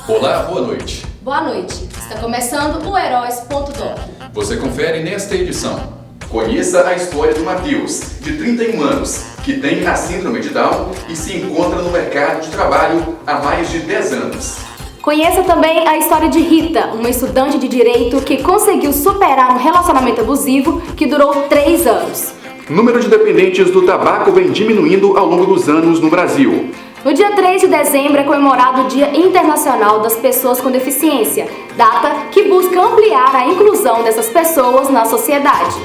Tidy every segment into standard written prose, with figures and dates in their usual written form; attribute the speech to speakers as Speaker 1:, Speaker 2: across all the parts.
Speaker 1: Olá, boa noite.
Speaker 2: Boa noite. Está começando o Heróis.doc.
Speaker 1: Você confere nesta edição. Conheça a história do Matheus, de 31 anos, que tem a síndrome de Down e se encontra no mercado de trabalho há mais de 10 anos.
Speaker 2: Conheça também a história de Rita, uma estudante de direito que conseguiu superar um relacionamento abusivo que durou 3 anos.
Speaker 1: O número de dependentes do tabaco vem diminuindo ao longo dos anos no Brasil.
Speaker 2: No dia 3 de dezembro é comemorado o Dia Internacional das Pessoas com Deficiência, data que busca ampliar a inclusão dessas pessoas na sociedade.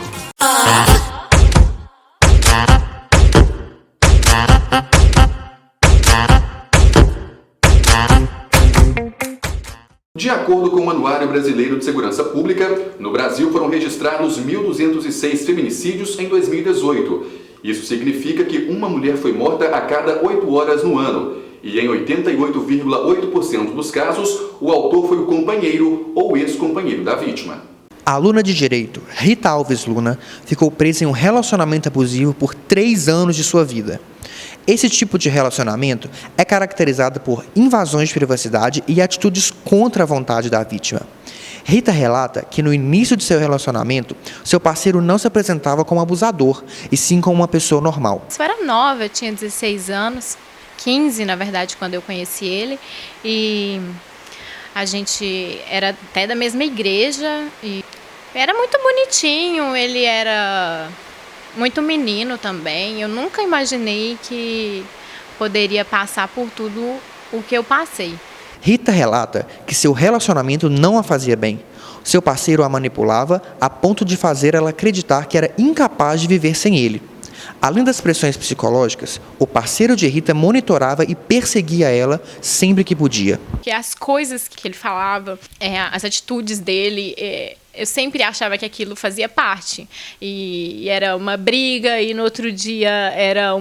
Speaker 1: De acordo com o Anuário Brasileiro de Segurança Pública, no Brasil foram registrados 1.206 feminicídios em 2018. Isso significa que uma mulher foi morta a cada 8 horas no ano. E em 88,8% dos casos, o autor foi o companheiro ou ex-companheiro da vítima.
Speaker 3: A aluna de Direito, Rita Alves Luna, ficou presa em um relacionamento abusivo por 3 anos de sua vida. Esse tipo de relacionamento é caracterizado por invasões de privacidade e atitudes contra a vontade da vítima. Rita relata que no início de seu relacionamento, seu parceiro não se apresentava como abusador, e sim como uma pessoa normal.
Speaker 4: Eu era nova, eu tinha 16 anos, 15 na verdade quando eu conheci ele, e a gente era até da mesma igreja, e era muito bonitinho, ele era muito menino também. Eu nunca imaginei que poderia passar por tudo o que eu passei.
Speaker 3: Rita relata que seu relacionamento não a fazia bem. Seu parceiro a manipulava a ponto de fazer ela acreditar que era incapaz de viver sem ele. Além das pressões psicológicas, o parceiro de Rita monitorava e perseguia ela sempre que podia.
Speaker 4: Que as coisas que ele falava, as atitudes dele, eu sempre achava que aquilo fazia parte. E era uma briga, e no outro dia era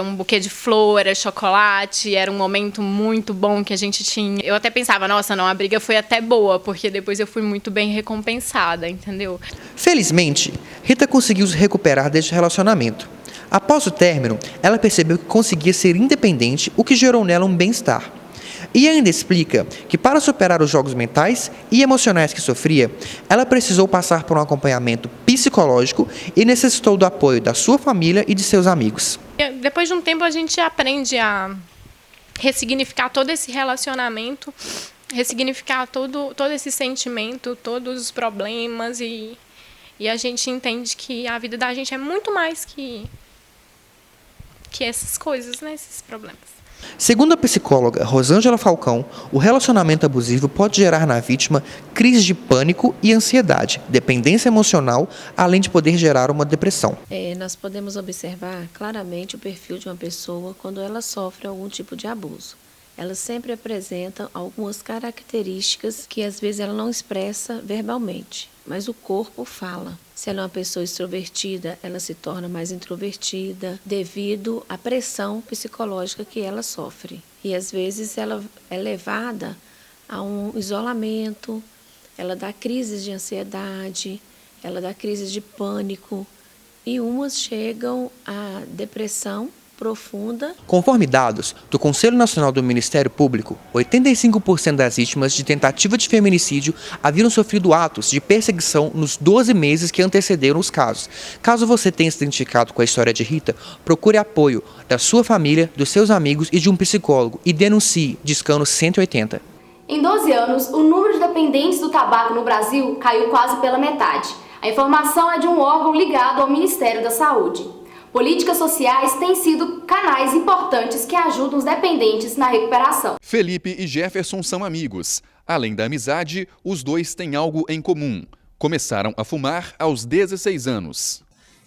Speaker 4: um buquê de flor, era chocolate, era um momento muito bom que a gente tinha. Eu até pensava, nossa, não, a briga foi até boa, porque depois eu fui muito bem recompensada, entendeu?
Speaker 3: Felizmente, Rita conseguiu se recuperar deste relacionamento. Após o término, ela percebeu que conseguia ser independente, o que gerou nela um bem-estar. E ainda explica que para superar os jogos mentais e emocionais que sofria, ela precisou passar por um acompanhamento psicológico e necessitou do apoio da sua família e de seus amigos.
Speaker 4: Depois de um tempo a gente aprende a ressignificar todo esse relacionamento, ressignificar todo esse sentimento, todos os problemas, e a gente entende que a vida da gente é muito mais que essas coisas, né, esses problemas.
Speaker 3: Segundo a psicóloga Rosângela Falcão, o relacionamento abusivo pode gerar na vítima crise de pânico e ansiedade, dependência emocional, além de poder gerar uma depressão.
Speaker 5: Nós podemos observar claramente o perfil de uma pessoa quando ela sofre algum tipo de abuso. Ela sempre apresenta algumas características que às vezes ela não expressa verbalmente, mas o corpo fala. Se ela é uma pessoa extrovertida, ela se torna mais introvertida devido à pressão psicológica que ela sofre. E às vezes ela é levada a um isolamento, ela dá crises de ansiedade, ela dá crises de pânico, e umas chegam à depressão profunda.
Speaker 3: Conforme dados do Conselho Nacional do Ministério Público, 85% das vítimas de tentativa de feminicídio haviam sofrido atos de perseguição nos 12 meses que antecederam os casos. Caso você tenha se identificado com a história de Rita, procure apoio da sua família, dos seus amigos e de um psicólogo e denuncie, discando 180.
Speaker 2: Em 12 anos, o número de dependentes do tabaco no Brasil caiu quase pela metade. A informação é de um órgão ligado ao Ministério da Saúde. Políticas sociais têm sido canais importantes que ajudam os dependentes na recuperação.
Speaker 1: Felipe e Jefferson são amigos. Além da amizade, os dois têm algo em comum. Começaram a fumar aos 16 anos.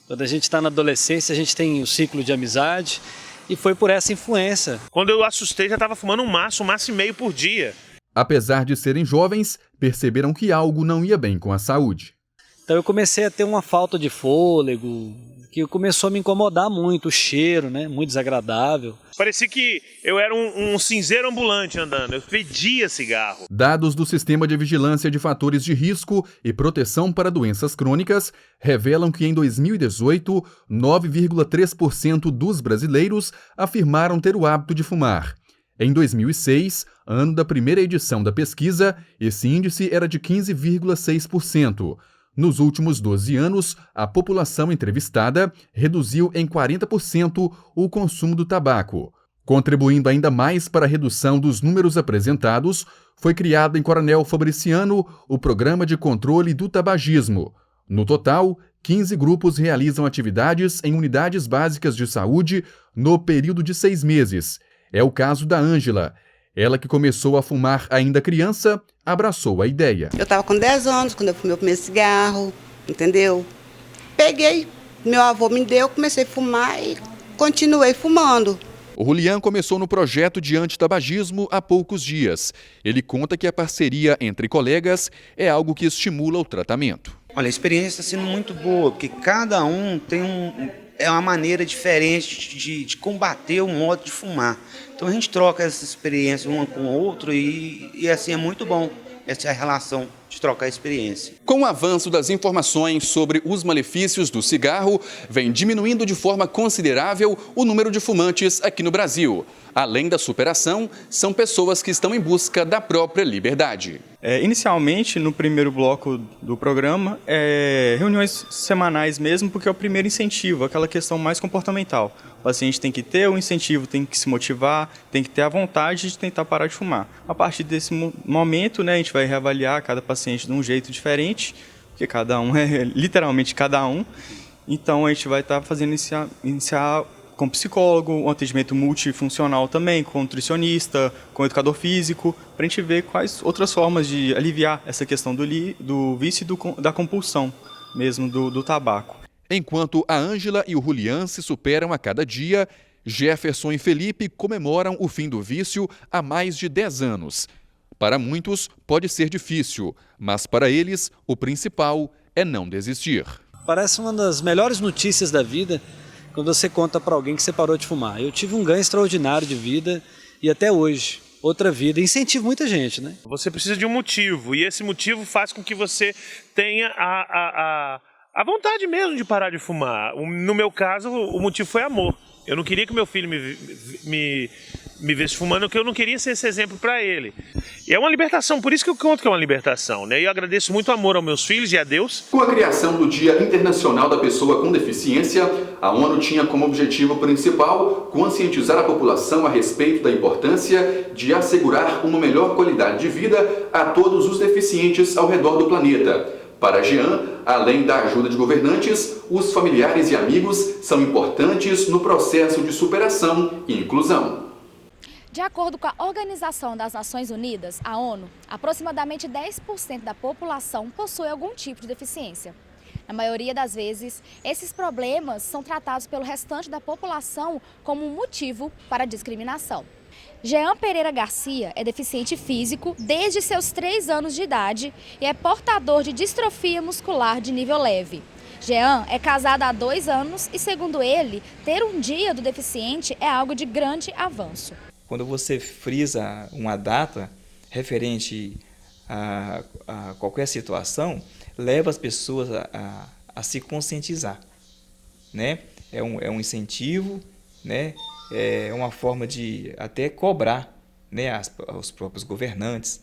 Speaker 6: Quando a gente está na adolescência, a gente tem o ciclo de amizade, e foi por essa influência.
Speaker 7: Quando eu assustei, já estava fumando um maço e meio por dia.
Speaker 1: Apesar de serem jovens, perceberam que algo não ia bem com a saúde.
Speaker 6: Então eu comecei a ter uma falta de fôlego, que começou a me incomodar muito, o cheiro, né, muito desagradável.
Speaker 7: Parecia que eu era um cinzeiro ambulante andando, eu fedia cigarro.
Speaker 1: Dados do Sistema de Vigilância de Fatores de Risco e Proteção para Doenças Crônicas revelam que em 2018, 9,3% dos brasileiros afirmaram ter o hábito de fumar. Em 2006, ano da primeira edição da pesquisa, esse índice era de 15,6%. Nos últimos 12 anos, a população entrevistada reduziu em 40% o consumo do tabaco. Contribuindo ainda mais para a redução dos números apresentados, foi criado em Coronel Fabriciano o Programa de Controle do Tabagismo. No total, 15 grupos realizam atividades em unidades básicas de saúde no período de 6 meses. É o caso da Ângela. Ela, que começou a fumar ainda criança, abraçou a ideia.
Speaker 8: Eu estava com 10 anos quando eu fumei o primeiro cigarro, entendeu? Peguei, meu avô me deu, comecei a fumar e continuei fumando.
Speaker 1: O Julián começou no projeto de antitabagismo há poucos dias. Ele conta que a parceria entre colegas é algo que estimula o tratamento.
Speaker 9: Olha, a experiência está sendo muito boa, porque cada um tem uma maneira diferente de combater o modo de fumar. Então a gente troca essa experiência uma com o outro e assim é muito bom essa relação de trocar experiência.
Speaker 1: Com o avanço das informações sobre os malefícios do cigarro, vem diminuindo de forma considerável o número de fumantes aqui no Brasil. Além da superação, são pessoas que estão em busca da própria liberdade.
Speaker 10: Inicialmente, no primeiro bloco do programa, reuniões semanais mesmo, porque é o primeiro incentivo, aquela questão mais comportamental. O paciente tem que ter o incentivo, tem que se motivar, tem que ter a vontade de tentar parar de fumar. A partir desse momento, a gente vai reavaliar cada paciente de um jeito diferente, porque cada um é literalmente cada um. Então a gente vai estar fazendo iniciar com psicólogo, um atendimento multifuncional também, com nutricionista, com educador físico, para a gente ver quais outras formas de aliviar essa questão do vício e da compulsão mesmo do tabaco.
Speaker 1: Enquanto a Ângela e o Julián se superam a cada dia, Jefferson e Felipe comemoram o fim do vício há mais de 10 anos. Para muitos pode ser difícil, mas para eles o principal é não desistir.
Speaker 6: Parece uma das melhores notícias da vida quando você conta para alguém que você parou de fumar. Eu tive um ganho extraordinário de vida e até hoje, outra vida. Incentivo muita gente, né?
Speaker 7: Você precisa de um motivo e esse motivo faz com que você tenha a vontade mesmo de parar de fumar. No meu caso, o motivo foi amor. Eu não queria que meu filho me visse fumando, porque eu não queria ser esse exemplo para ele. E é uma libertação, por isso que eu conto que é uma libertação, né? E eu agradeço muito o amor aos meus filhos e a Deus.
Speaker 1: Com a criação do Dia Internacional da Pessoa com Deficiência, a ONU tinha como objetivo principal conscientizar a população a respeito da importância de assegurar uma melhor qualidade de vida a todos os deficientes ao redor do planeta. Para Jean, além da ajuda de governantes, os familiares e amigos são importantes no processo de superação e inclusão.
Speaker 2: De acordo com a Organização das Nações Unidas, a ONU, aproximadamente 10% da população possui algum tipo de deficiência. Na maioria das vezes, esses problemas são tratados pelo restante da população como um motivo para a discriminação. Jean Pereira Garcia é deficiente físico desde seus 3 anos de idade e é portador de distrofia muscular de nível leve. Jean é casado há 2 anos e, segundo ele, ter um dia do deficiente é algo de grande avanço.
Speaker 11: Quando você frisa uma data referente a qualquer situação, leva as pessoas a se conscientizar, né? É um incentivo, né? É uma forma de até cobrar, né, os próprios governantes.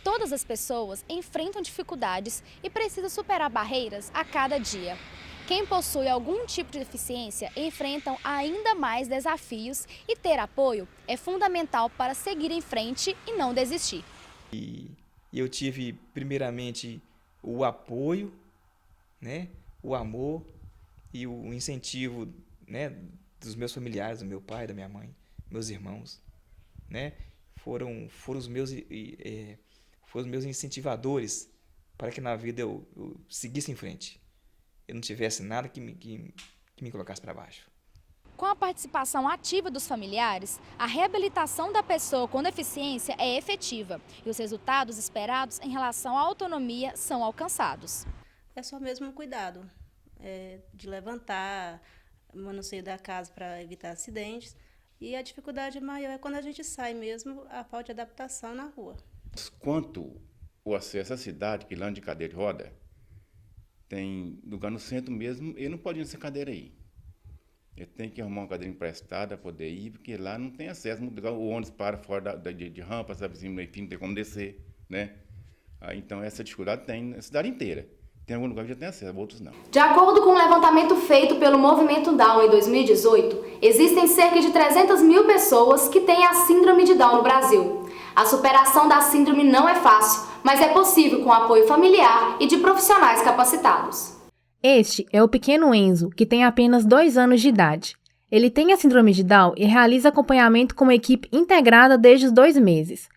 Speaker 2: Todas as pessoas enfrentam dificuldades e precisam superar barreiras a cada dia. Quem possui algum tipo de deficiência enfrentam ainda mais desafios e ter apoio é fundamental para seguir em frente e não desistir.
Speaker 11: E eu tive primeiramente o apoio, né, o amor e o incentivo, né, dos meus familiares, do meu pai, da minha mãe, meus irmãos, né, foram os meus incentivadores para que na vida eu seguisse em frente. Eu não tivesse nada que me colocasse para baixo.
Speaker 2: Com a participação ativa dos familiares, a reabilitação da pessoa com deficiência é efetiva e os resultados esperados em relação à autonomia são alcançados.
Speaker 12: É só mesmo um cuidado de levantar, manuseio da casa para evitar acidentes, e a dificuldade maior é quando a gente sai mesmo, a falta de adaptação na rua.
Speaker 13: Quanto o acesso à cidade, que lá de cadeira de roda, tem lugar no centro mesmo, ele não pode ir nessa cadeira aí. Ele tem que arrumar uma cadeira emprestada para poder ir, porque lá não tem acesso. O ônibus para fora de rampa, sabe assim, enfim, não tem como descer, né? Então essa dificuldade tem na cidade inteira. Tem algum lugar que já tem acesso, outros não.
Speaker 2: De acordo com um levantamento feito pelo Movimento Down em 2018, existem cerca de 300 mil pessoas que têm a síndrome de Down no Brasil. A superação da síndrome não é fácil, mas é possível com apoio familiar e de profissionais capacitados.
Speaker 14: Este é o pequeno Enzo, que tem apenas 2 anos de idade. Ele tem a síndrome de Down e realiza acompanhamento com uma equipe integrada desde os 2 meses.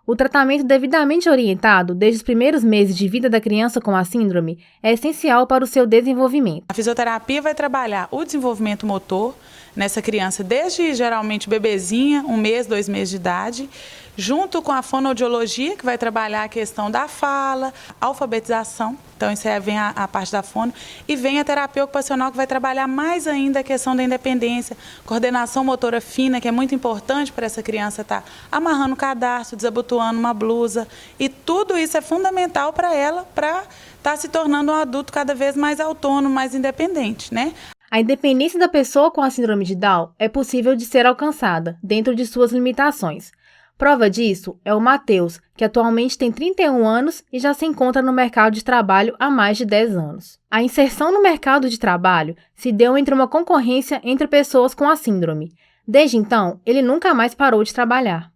Speaker 14: O tratamento devidamente orientado desde os primeiros meses de vida da criança com a síndrome é essencial para o seu desenvolvimento.
Speaker 15: A fisioterapia vai trabalhar o desenvolvimento motor nessa criança desde geralmente bebezinha, 1 mês, 2 meses de idade, junto com a fonoaudiologia, que vai trabalhar a questão da fala, alfabetização, então isso aí vem a parte da fono, e vem a terapia ocupacional, que vai trabalhar mais ainda a questão da independência, coordenação motora fina, que é muito importante para essa criança estar amarrando o cadarço, desabotoando uma blusa, e tudo isso é fundamental para ela, para estar se tornando um adulto cada vez mais autônomo, mais independente, né?
Speaker 14: A independência da pessoa com a síndrome de Down é possível de ser alcançada, dentro de suas limitações. Prova disso é o Matheus, que atualmente tem 31 anos e já se encontra no mercado de trabalho há mais de 10 anos. A inserção no mercado de trabalho se deu entre uma concorrência entre pessoas com a síndrome. Desde então, ele nunca mais parou de trabalhar.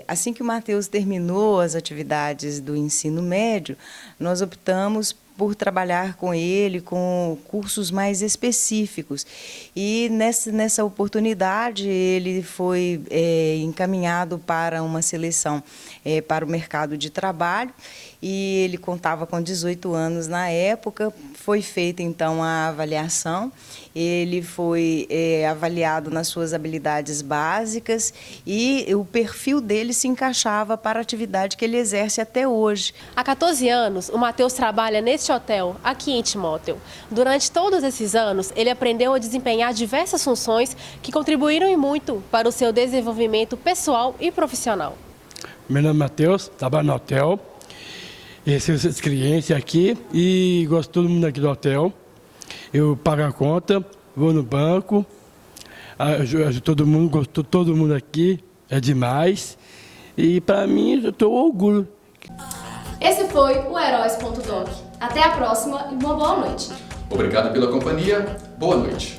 Speaker 16: Assim que o Matheus terminou as atividades do ensino médio, nós optamos por trabalhar com ele com cursos mais específicos. E nessa oportunidade ele foi encaminhado para uma seleção para o mercado de trabalho, e ele contava com 18 anos na época. Foi feita então a avaliação, ele foi avaliado nas suas habilidades básicas e o perfil dele se encaixava para a atividade que ele exerce até hoje.
Speaker 17: Há 14 anos, o Matheus trabalha neste hotel, aqui em Timóteo. Durante todos esses anos, ele aprendeu a desempenhar diversas funções que contribuíram e muito para o seu desenvolvimento pessoal e profissional.
Speaker 18: Meu nome é Matheus, trabalho no hotel, recebo esses clientes aqui e gosto de todo mundo aqui do hotel. Eu pago a conta, vou no banco, ajudo todo mundo, gosto de todo mundo aqui, é demais. E para mim, eu estou orgulho.
Speaker 2: Esse foi o Heróis.doc. Até a próxima e uma boa noite.
Speaker 1: Obrigado pela companhia. Boa noite.